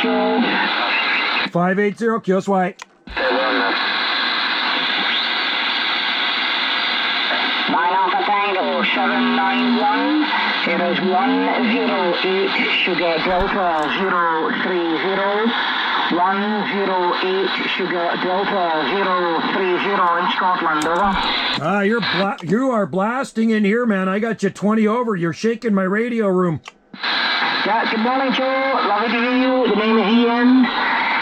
Joe. 580, QSY. Nine Alpha Tango 791. It is 108 Sugar Delta 030. 108 Sugar Delta 030 in Scotland, over. You are blasting in here, man. I got you 20 over. You're shaking my radio room. Yeah, good morning, Joe. Lovely to hear you. The name is Ian.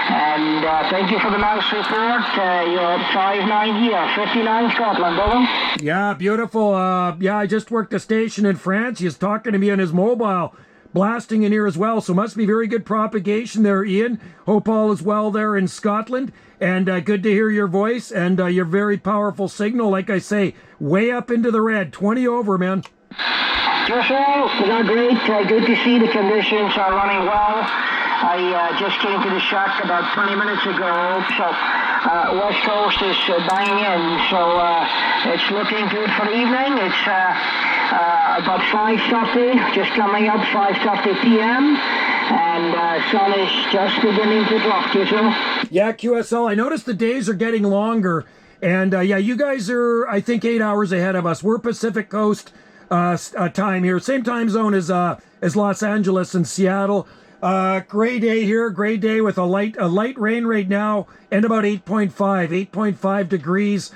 And thank you for the nice report. You're at 59 here, 59 Scotland, over. Yeah, beautiful. Yeah, I just worked a station in France. He's talking to me on his mobile, blasting in here as well. So must be very good propagation there, Ian. Hope all is well there in Scotland. And good to hear your voice and your very powerful signal. Like I say, way up into the red. 20 over, man. Yourself, they're great. Good to see the conditions are running well. I just came to the shack about 20 minutes ago, so West Coast is banging in, so it's looking good for the evening. It's about 5:30, just coming up 5:30 p.m., and sun is just beginning to drop, QSL. Yeah, QSL, I noticed the days are getting longer, and yeah, you guys are, I think, 8 hours ahead of us. We're Pacific Coast time here, same time zone as Los Angeles and Seattle. Gray day here, gray day with a light rain right now, and about 8.5 degrees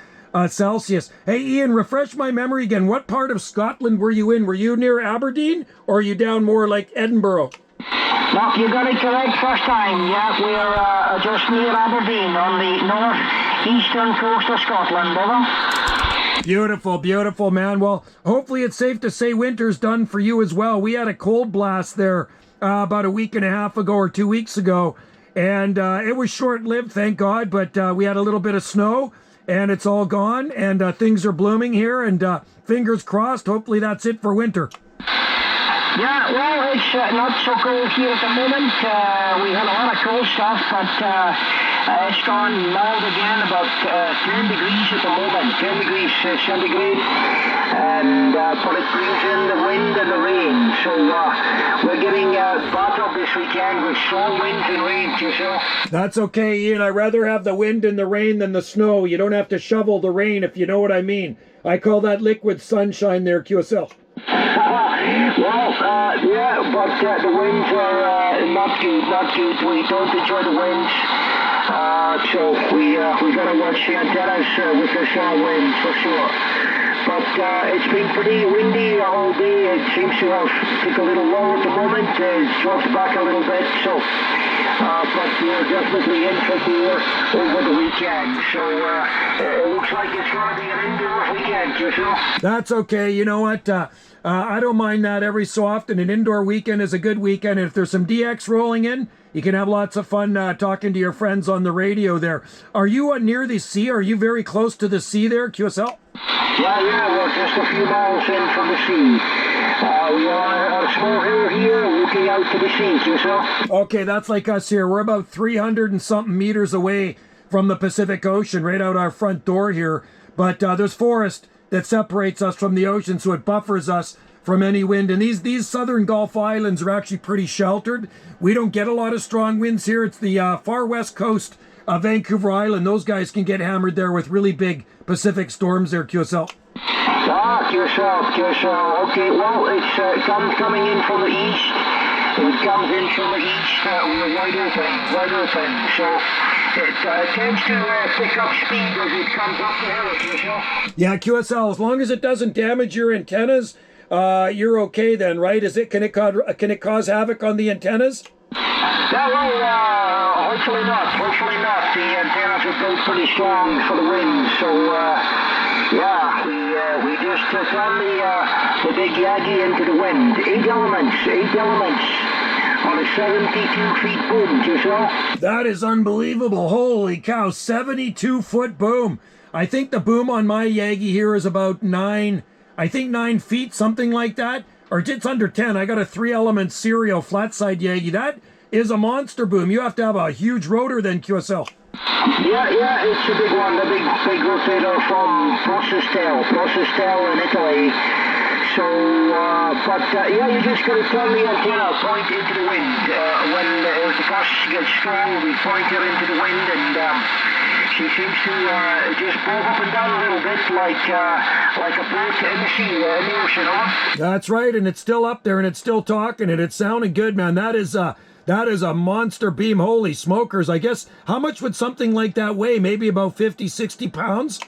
Celsius. Hey Ian, refresh my memory again. What part of Scotland were you in? Were you near Aberdeen, or are you down more like Edinburgh? No, you got it correct first time. Yeah, we're just near Aberdeen on the northeastern coast of Scotland, over. Beautiful, beautiful, man. Well, hopefully it's safe to say winter's done for you as well. We had a cold blast there about a week and a half ago or 2 weeks ago, and it was short-lived, thank God, but we had a little bit of snow, and it's all gone, and things are blooming here, and fingers crossed, hopefully that's it for winter. Yeah, well, it's not so cold here at the moment. We had a lot of cold stuff, but it's gone mild again, about 10 degrees at the moment, 10 degrees centigrade, and but it brings in the wind and the rain, so we're getting battered this weekend with strong winds and rain, QSL. That's okay, Ian. I'd rather have the wind and the rain than the snow. You don't have to shovel the rain, if you know what I mean. I call that liquid sunshine there, QSL. Well, yeah, but the winds are not good. We don't enjoy the winds, so we gotta watch the antennas with the winds for sure. But it's been pretty windy all day. It seems to have took a little low at the moment. It's dropped back a little bit, so but we're definitely in for beer over the weekend. So it looks like it's going to be an indoor weekend, QSL. That's okay. You know what? I don't mind that every so often. An indoor weekend is a good weekend. And if there's some DX rolling in, you can have lots of fun talking to your friends on the radio there. Are you near the sea? Are you very close to the sea there, QSL? Yeah, we're just a few miles in from the sea. We are on a small hill here looking out to the sea, QSL. Okay, that's like us here. We're about 300 and something meters away from the Pacific Ocean, right out our front door here. But there's forest that separates us from the ocean, so it buffers us from any wind. And these southern Gulf Islands are actually pretty sheltered. We don't get a lot of strong winds here. It's the far west coast of Vancouver Island. Those guys can get hammered there with really big Pacific storms there, QSL. QSL. Okay, well, it's coming in from the east. It comes in from the east. We're wide open. So it tends to pick up speed as it comes up the hill, QSL. Yeah, QSL, as long as it doesn't damage your antennas, you're okay then, right? Can it cause havoc on the antennas? Yeah, well, hopefully not. The antennas are built pretty strong for the wind, so yeah, we just took on the big Yagi into the wind. Eight elements on a 72 feet boom, QSL. That is unbelievable. Holy cow, 72-foot boom. I think the boom on my Yagi here is about 9 feet, something like that. Or it's under 10. I got a 3-element serial flat side Yagi. That is a monster boom. You have to have a huge rotor then, QSL. Yeah, it's a big one, the big rotator from Procestel in Italy. Yeah, you just got to turn the antenna, point into the wind. When the gusts get strong, we point her into the wind, and she seems to just bob up and down a little bit like a boat in the sea, in the ocean, huh? That's right, and it's still up there, and it's still talking, and it's sounding good, man. That is a monster beam. Holy smokers. I guess, how much would something like that weigh? Maybe about 50, 60 pounds?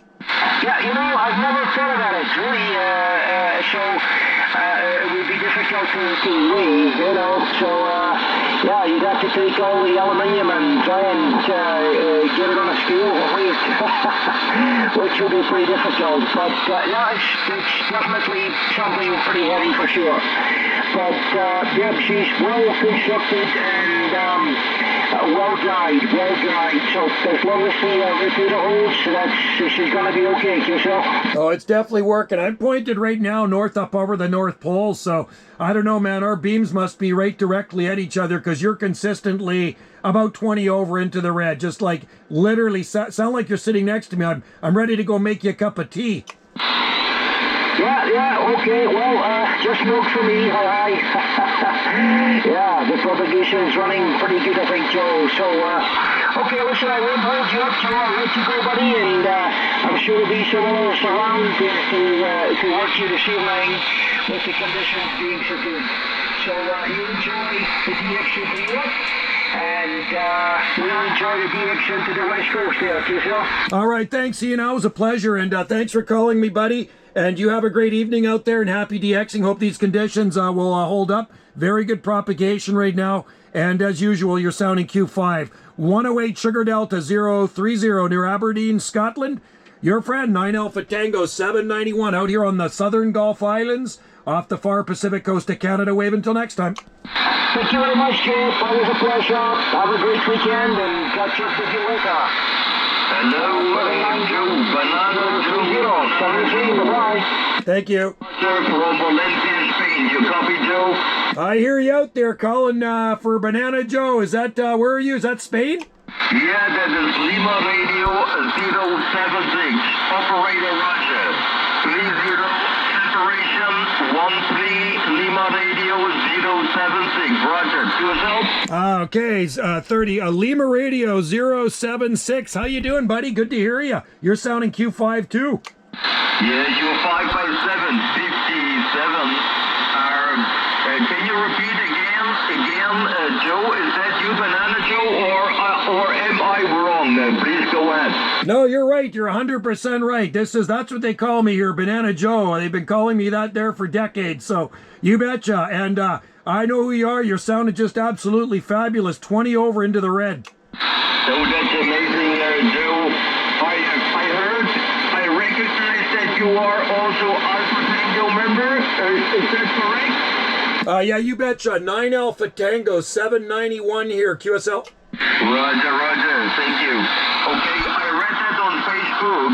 Yeah, I've never thought about it, really. It would be difficult to weigh, So, yeah, you'd have to take all the aluminium and try and get it on a scale and weigh it, which would be pretty difficult. But, yeah, it's definitely something pretty heavy for sure. But, yeah, she's well constructed and well dried. So as long as the repeater holds, she's going to be okay, yourself. Oh, it's definitely working. I'm pointed right now north up over the North Pole, so I don't know, man. Our beams must be right directly at each other because you're consistently about 20 over into the red. Just like literally sound like you're sitting next to me. I'm ready to go make you a cup of tea. Yeah, okay, well, just milk for me, hi. Yeah, the propagation is running pretty good, I think, Joe. So, okay, listen, I won't hold you up, Joe. I'll let you go, buddy, and I'm sure there'll be some others around to work you this evening with the conditions being so good. So, you enjoy the DX into Europe, and we'll enjoy the DX into the West Coast there, yourself. All right, thanks, Ian. It was a pleasure, and thanks for calling me, buddy. And you have a great evening out there, and happy DXing. Hope these conditions will hold up. Very good propagation right now. And as usual, you're sounding Q5. 108 Sugar Delta 030 near Aberdeen, Scotland. Your friend, 9 Alpha Tango 791 out here on the southern Gulf Islands off the far Pacific coast of Canada. Wave until next time. Thank you very much, Jeff. Always a pleasure. Have a great weekend and catch up with you later. Hello, Banana Joe. Bye-bye. Thank you. Sir, from Valencia, Spain. You copy, Joe? I hear you out there calling for Banana Joe. Is that, where are you? Is that Spain? Yeah, that is Lima Radio 076. Operator Roger. 30 separation 13 Lima Radio 076. Roger. To yourself? Okay, 30 Lima Radio 076. How you doing, buddy? Good to hear you. You're sounding Q5 too. Yeah, you're 557. Can you repeat again, Joe? Is that you, Banana Joe, or am I wrong? Please go ahead. No, you're right. You're 100% right. That's what they call me here, Banana Joe. They've been calling me that there for decades. So you betcha. And I know who you are. You're sounding just absolutely fabulous. 20 over into the red. Oh, that's amazing, Joe. I recognize that you are also Alpha Tango member. Is that correct? Yeah, you betcha. 9 Alpha Tango 791 here, QSL. Roger. Thank you. Okay, I read that on Facebook.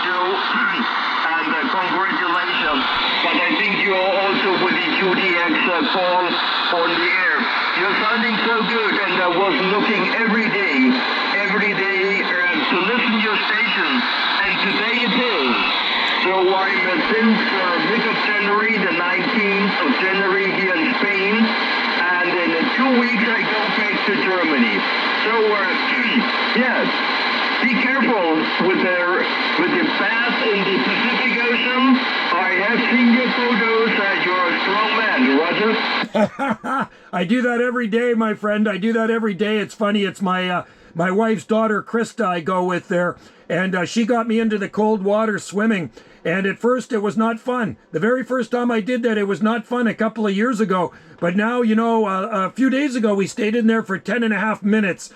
Joe. And congratulations. But I think you're also with the QTX call on the air. You're sounding so good, and I was looking every day to listen to your station, and today it is. So I'm since mid of January, the 19th of January here in Spain, and in 2 weeks I go back to Germany. So yes, be careful with the path in the Pacific Ocean. I have seen your photos. You're a strong man, Roger. I do that every day, my friend. I do that every day. It's funny. It's my wife's daughter, Krista, I go with there. And she got me into the cold water swimming. And at first, it was not fun. The very first time I did that, it was not fun a couple of years ago. But now, a few days ago, we stayed in there for 10 and a half minutes.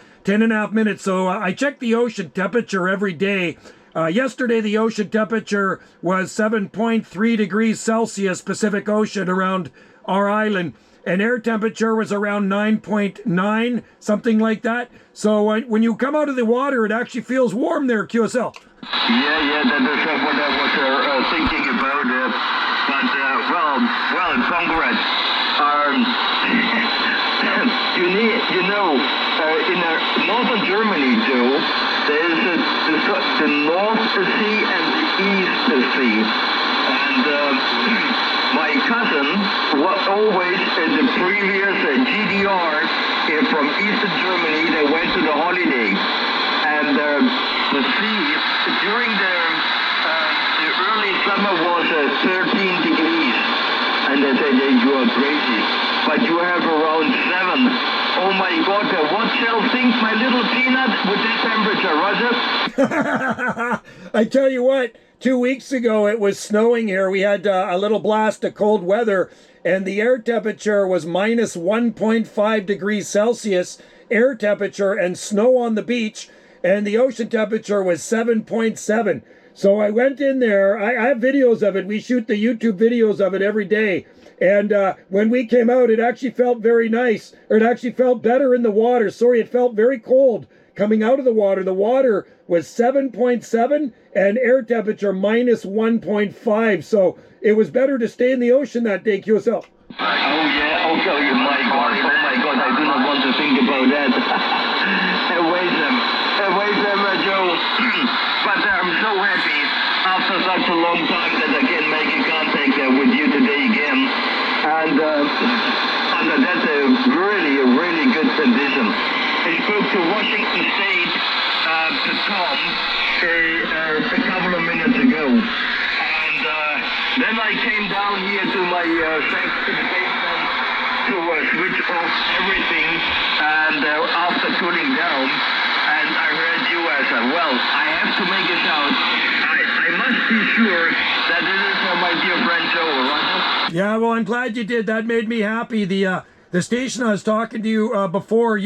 So I check the ocean temperature every day. Yesterday, the ocean temperature was 7.3 degrees Celsius, Pacific Ocean, around our island. And air temperature was around 9.9, something like that. So when you come out of the water, it actually feels warm there, QSL. Yeah, that is what I was thinking about. Well, congrats. In northern Germany, Joe, there is the North Sea and the East Sea. And my cousin was always in the previous GDR from Eastern Germany. They went to the holiday, and the sea during the early summer was 13 degrees, and they said, hey, you are crazy, but you have around 7. Oh my God, what shall think my little peanut with this temperature, Roger? I tell you what, 2 weeks ago it was snowing here. We had a little blast of cold weather, and the air temperature was minus 1.5 degrees Celsius air temperature, and snow on the beach, and the ocean temperature was 7.7. So I went in there. I have videos of it. We shoot the YouTube videos of it every day. And when we came out, it actually felt very nice, or it actually felt better in the water. Sorry, it felt very cold coming out of the water. The water was 7.7 and air temperature minus 1.5. So it was better to stay in the ocean that day, QSL. Oh yeah, okay, my God, I do not want to think about that. Wait them, Joe. But I'm so happy after such a long time that I can make a contact with you today again. And under that really good condition. I spoke to Washington State, to Tom, a couple of minutes ago. And then I came down here to my to the basement to switch off everything, and after cooling down, and I heard you as well. I have to make a shout. I must be sure that it is for my dear friend Joe, Roger. Yeah, well, I'm glad you did. That made me happy. The station I was talking to you before,